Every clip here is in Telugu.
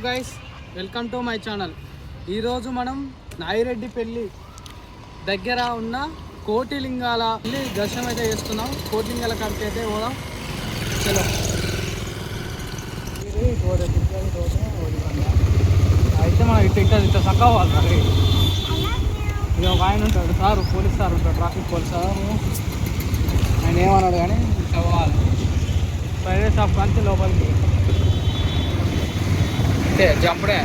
Guys, welcome to my channel. ఈరోజు మనం నాయిరెడ్డిపల్లి దగ్గర ఉన్న కోటిలింగాల దర్శనం అయితే చేస్తున్నాం. కోటిలింగాల కాడికి అయితే పోదాం. చలో. అయితే మనం ఇటు చక్కగా పోవాలి. ఇక ఒక ఆయన ఉంటాడు సార్, పోలీస్ సార్ ఉంటాడు, ట్రాఫిక్ పోలీస్ సార్. ఆయన ఏమన్నాడు కానీ పోవాలి. ప్రైవేట్ షాప్ కానీ లోపలికి అంతే జంపుడే.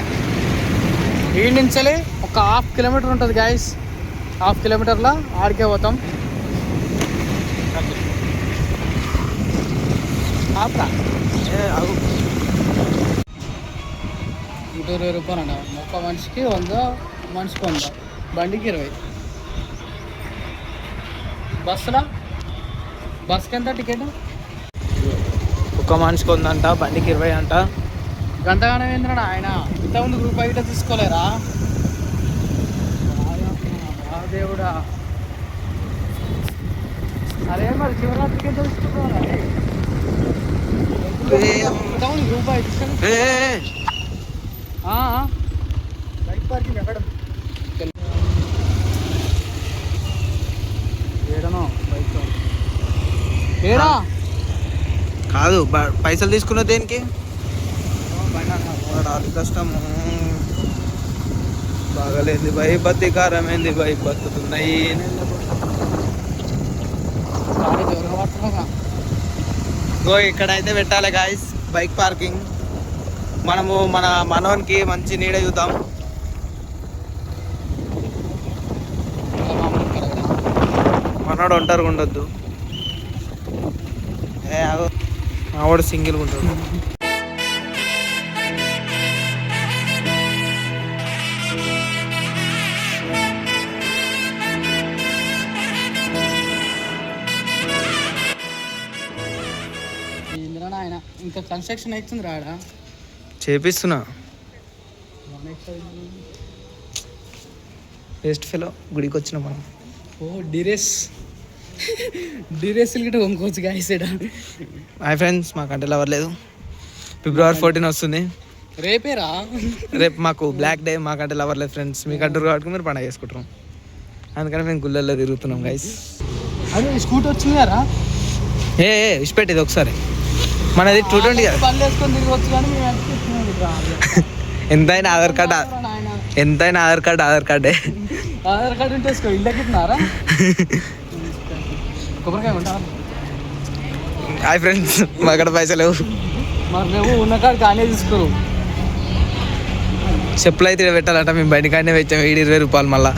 ఈ నుంచి ఒక 1/2 కిలోమీటర్ ఉంటుంది గాయస్. 1/2 కిలోమీటర్లో ఆడికే పోతాం. ఇంటూ 20 రూపాయలు అంట. ఒక్క మనిషికి 100, మనిషికి 100, బండికి 20. బస్కి ఎంత టికెట్? ఒక్క మనిషికి 100 అంట, బండికి 20 అంట. గంటగానే ఏంద్రా ఆయన. ఇంతకుముందు గ్రూప్ అయితే తీసుకోలేరా దేవుడా? అరే మరి శివరాత్రికి ఎంత తీసుకుంటున్నా? ఇంతకుముందు గ్రూప్ అయితే బైక్ పార్కింగ్ ఎక్కడ? ఏడనో బైక్ ఏడా కాదు. పైసలు తీసుకున్న దేనికి? కష్టము బాగలేంది భయ, బతికారం ఏంది భయ, బతుకుతున్నాయి. ఇక్కడైతే పెట్టాలి గాయస్ బైక్ పార్కింగ్. మనము మన మనోనికి మంచి నీడ చూద్దాం. మనోడు ఒంటరిగా ఉండొద్దు. ఆవిడ సింగిల్గా ఉంటాడు. ఆయన ఇంకా కన్స్ట్రక్షన్ అవుతుంది రాడా? చేపిస్తున్నా. వేస్ట్ ఫెలో గుడికి వచ్చిన మనం. ఓ డిరెస్ గిట్ట కొనుక్కోవచ్చు గాయసేడా. హాయ్ ఫ్రెండ్స్, మాకంటే ఎవరు లేదు. February 14 వస్తుంది. రేపేరా? రేపు మాకు బ్లాక్ డే. మాకంటే ఎవరు లేదు ఫ్రెండ్స్. మీకు అంటారు కాబట్టి మీరు పండుగ చేసుకుంటాం. అందుకని మేము గుళ్ళల్లో తిరుగుతున్నాం గైస్. అదే స్కూటీ వచ్చింది కదా. ఇష్టపెట్టేది ఒకసారి. మనది 220 కదా. ఎంతైనా ఆధార్ కార్డ్, ఎంతైనా ఆధార్ కార్డే. ఆధార్ కార్డు ఉంటే ఇళ్ళకి ఇస్తున్నారా? కొబ్బరికాయ ఉంటా. హాయ్ ఫ్రెండ్స్, మా అక్కడ పైసలు లేవు. మరి మేము ఉన్న కాడికి ఆనే తీసుకోరు. చెప్పులు అయితే పెట్టాలంట. మేము బండి కాడనే వచ్చాము. 20 రూపాయలు మళ్ళా.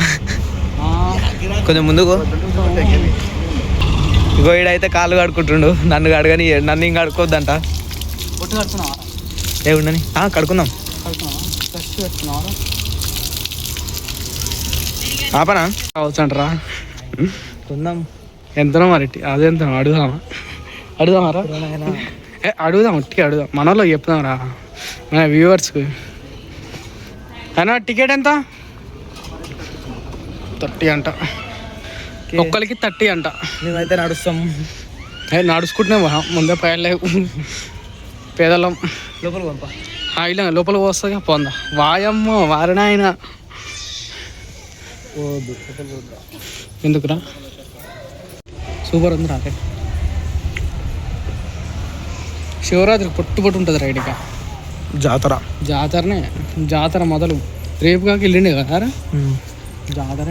కొంచెం ముందుకు ఇగో ఈడైతే కాళ్ళు కడుకుంటుండు. నన్ను కడగని, నన్ను ఇంక కడుకోవద్దంట. ఏ ఉండని కడుకుందాం. ఆపనా అవచ్చంటరా? కొందాం. ఎంతనో మరి అదెంత అడుగుదామా? అడుగుదాం, ఒట్టి అడుగుదాం. మన వాళ్ళు చెప్తాం రా మన వ్యూవర్స్కి. అయినా టికెట్ ఎంత? 30 అంట. ఒక్కరికి 30 అంట. మేమైతే నడుస్తాం. నడుచుకుంటున్నాం ముందే పయలేవు పేదలం. లోపల పంపా ఇలా లోపల వస్తాగా పోందా. వాయమ్మ వారినాయన ఎందుకురా? సూపర్ ఉంది రా. శివరాత్రికి పొట్టు ఉంటుంది రైడ్గా. జాతర మొదలు రేపు కాక వెళ్ళిండే కదా జాతర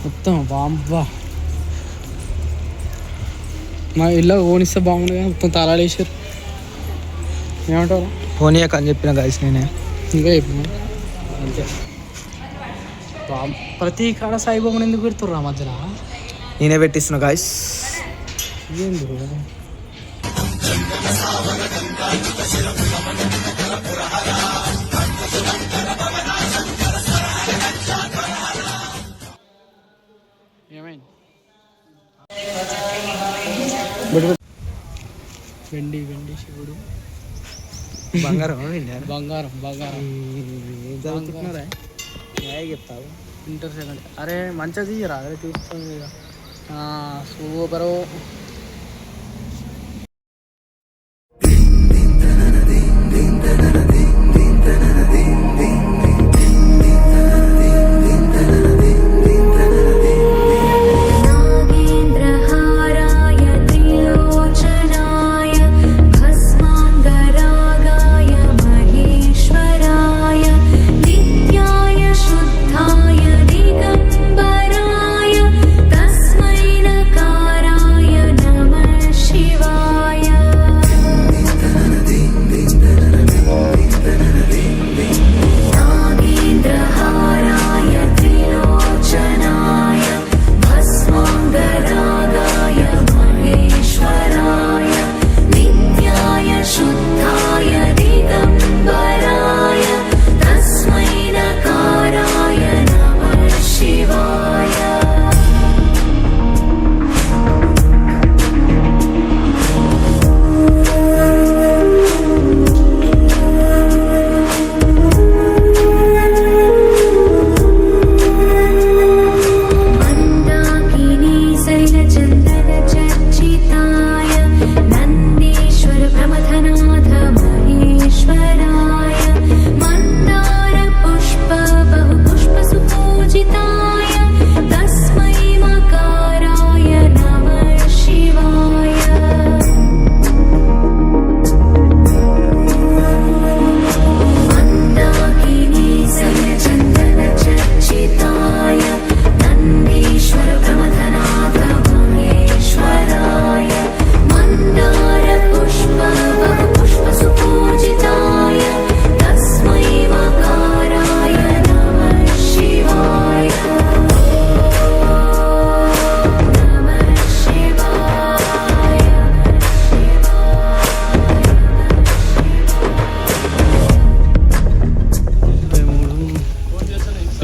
మొత్తం. బాంబా మా ఇల్లు ఓనిస్తే బాగుంది. మొత్తం తాళాలు వేసారు. ఏమంటారు? పోనీయక అని చెప్పిన గాయస్ నేనే. ఇంకా చెప్పిన అంతే. ప్రతి కాడ సాయిబాబుని ఎందుకు పెడుతుర్రా మధ్యన? నేనే పెట్టిస్తున్నా గాయస్. ఏంది ఏమైంది? వెండి శివుడు బంగారం చెప్తావు. Inter second. అరే మంచిగా తీయరా? అదే తీస్తుంది. సూపరు.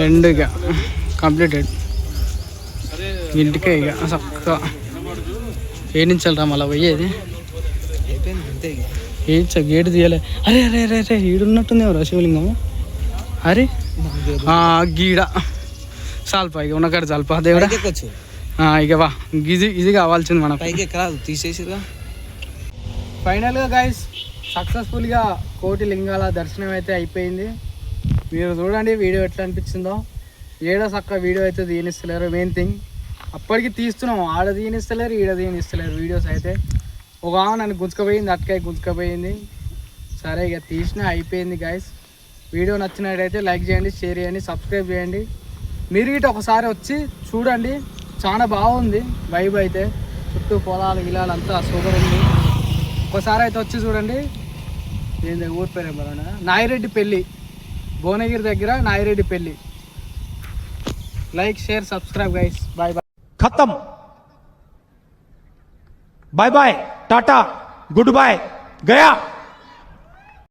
ఎండ్ ఇక కంప్లీటెడ్. ఇంటికే ఇక చక్కగా ఏడించాలరా మళ్ళీ పోయేది. ఏ గేటు తీయలే. అరే అరే అరే అరే ఈడున్నట్టుంది ఎవరా శివలింగం. అరే గీడ చాలుపా ఇక ఉన్నకాడ చాలుపా దేవుడా. ఇక వా ఇది కావాల్సింది మనకు. తీసేసిరా. ఫైనల్గా గైస్ సక్సెస్ఫుల్గా కోటి లింగాల దర్శనం అయితే అయిపోయింది. మీరు చూడండి వీడియో ఎట్లా అనిపించిందో. ఏడో చక్క వీడియో అయితే తీయనిస్తలేరు. మెయిన్ థింగ్ అప్పటికి తీస్తున్నాం, ఆడ తీయనిస్తలేరు ఈడ తీయనిస్తలేరు వీడియోస్ అయితే. ఒక నన్ను గుంజుకపోయింది, అటుకాయ గుంజుకపోయింది. సరే ఇక తీసిన అయిపోయింది గైస్. వీడియో నచ్చినట్టయితే లైక్ చేయండి, షేర్ చేయండి, సబ్స్క్రైబ్ చేయండి. మీరు ఇటు ఒకసారి వచ్చి చూడండి, చాలా బాగుంది వైబ్ అయితే. చుట్టూ పొలాలు గిలాలు అంతా సూపర్ ఉంది. ఒకసారి అయితే వచ్చి చూడండి. ఏంది ఊరి పేరు ఏమన్నా నాయిరెడ్డి పెళ్ళి, భువనగిరి దగ్గర నాయిరెడ్డి పెళ్ళి. Like share subscribe guys. Bye bye. खत्म. Bye bye, tata, goodbye, गया.